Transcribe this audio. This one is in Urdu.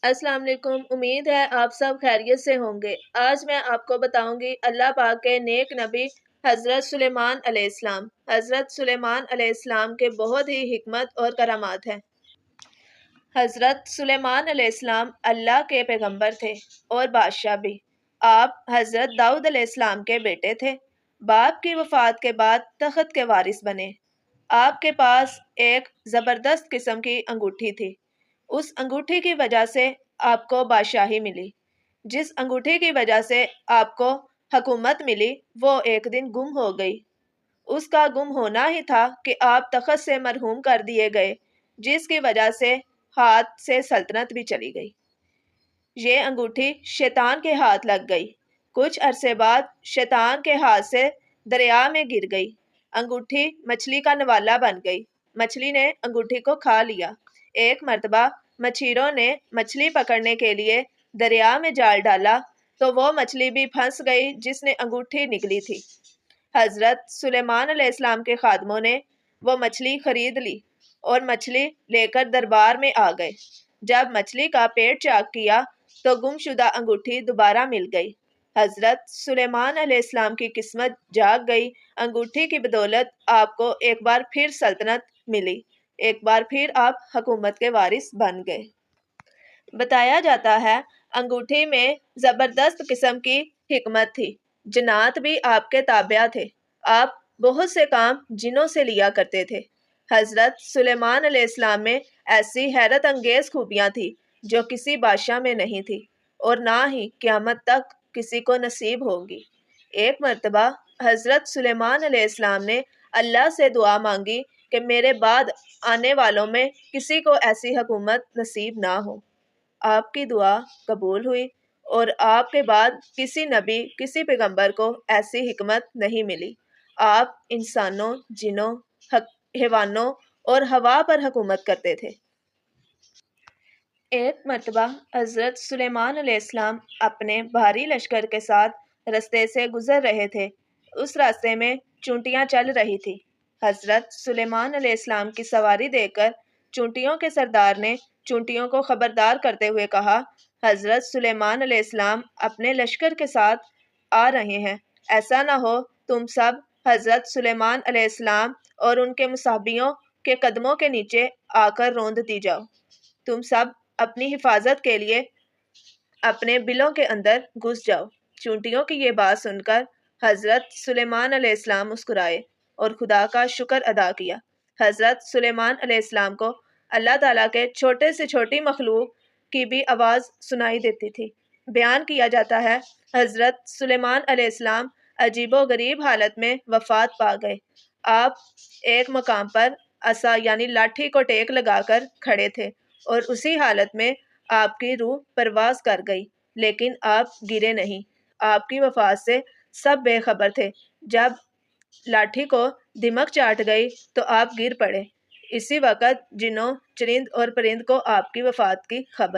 السلام علیکم۔ امید ہے آپ سب خیریت سے ہوں گے۔ آج میں آپ کو بتاؤں گی اللہ پاک کے نیک نبی حضرت سلیمان علیہ السلام۔ حضرت سلیمان علیہ السلام کے بہت ہی حکمت اور کرامات ہیں۔ حضرت سلیمان علیہ السلام اللہ کے پیغمبر تھے اور بادشاہ بھی۔ آپ حضرت داؤد علیہ السلام کے بیٹے تھے۔ باپ کی وفات کے بعد تخت کے وارث بنے۔ آپ کے پاس ایک زبردست قسم کی انگوٹھی تھی۔ اس انگوٹھی کی وجہ سے آپ کو بادشاہی ملی۔ جس انگوٹھی کی وجہ سے آپ کو حکومت ملی وہ ایک دن گم ہو گئی۔ اس کا گم ہونا ہی تھا کہ آپ تخت سے مرحوم کر دیے گئے، جس کی وجہ سے ہاتھ سے سلطنت بھی چلی گئی۔ یہ انگوٹھی شیطان کے ہاتھ لگ گئی۔ کچھ عرصے بعد شیطان کے ہاتھ سے دریا میں گر گئی۔ انگوٹھی مچھلی کا نوالا بن گئی۔ مچھلی نے انگوٹھی کو کھا لیا۔ ایک مرتبہ مچھیروں نے مچھلی پکڑنے کے لیے دریا میں جال ڈالا تو وہ مچھلی بھی پھنس گئی جس نے انگوٹھی نکلی تھی۔ حضرت سلیمان علیہ السلام کے خادموں نے وہ مچھلی خرید لی اور مچھلی لے کر دربار میں آ گئے۔ جب مچھلی کا پیٹ چاک کیا تو گم شدہ انگوٹھی دوبارہ مل گئی۔ حضرت سلیمان علیہ السلام کی قسمت جاگ گئی۔ انگوٹھی کی بدولت آپ کو ایک بار پھر سلطنت ملی۔ ایک بار پھر آپ حکومت کے وارث بن گئے۔ بتایا جاتا ہے انگوٹھی میں زبردست قسم کی حکمت تھی۔ جنات بھی آپ کے تابع تھے۔ آپ بہت سے کام جنوں سے لیا کرتے تھے۔ حضرت سلیمان علیہ السلام میں ایسی حیرت انگیز خوبیاں تھیں جو کسی بادشاہ میں نہیں تھی اور نہ ہی قیامت تک کسی کو نصیب ہوگی۔ ایک مرتبہ حضرت سلیمان علیہ السلام نے اللہ سے دعا مانگی کہ میرے بعد آنے والوں میں کسی کو ایسی حکومت نصیب نہ ہو۔ آپ کی دعا قبول ہوئی اور آپ کے بعد کسی نبی کسی پیغمبر کو ایسی حکمت نہیں ملی۔ آپ انسانوں، جنوں، حیوانوں اور ہوا پر حکومت کرتے تھے۔ ایک مرتبہ حضرت سلیمان علیہ السلام اپنے بھاری لشکر کے ساتھ رستے سے گزر رہے تھے۔ اس راستے میں چونٹیاں چل رہی تھی۔ حضرت سلیمان علیہ السلام کی سواری دیکھ کر چونٹیوں کے سردار نے چونٹیوں کو خبردار کرتے ہوئے کہا، حضرت سلیمان علیہ السلام اپنے لشکر کے ساتھ آ رہے ہیں، ایسا نہ ہو تم سب حضرت سلیمان علیہ السلام اور ان کے مصحبیوں کے قدموں کے نیچے آ کر روند دی جاؤ۔ تم سب اپنی حفاظت کے لیے اپنے بلوں کے اندر گھس جاؤ۔ چونٹیوں کی یہ بات سن کر حضرت سلیمان علیہ السلام مسکرائے اور خدا کا شکر ادا کیا۔ حضرت سلیمان علیہ السلام کو اللہ تعالیٰ کے چھوٹے سے چھوٹی مخلوق کی بھی آواز سنائی دیتی تھی۔ بیان کیا جاتا ہے حضرت سلیمان علیہ السلام عجیب و غریب حالت میں وفات پا گئے۔ آپ ایک مقام پر عصا یعنی لاٹھی کو ٹیک لگا کر کھڑے تھے اور اسی حالت میں آپ کی روح پرواز کر گئی، لیکن آپ گرے نہیں۔ آپ کی وفات سے سب بے خبر تھے۔ جب لاٹھی کو دمک چاٹ گئی تو آپ گر پڑے۔ اسی وقت جنوں، چرند اور پرند کو آپ کی وفات کی خبر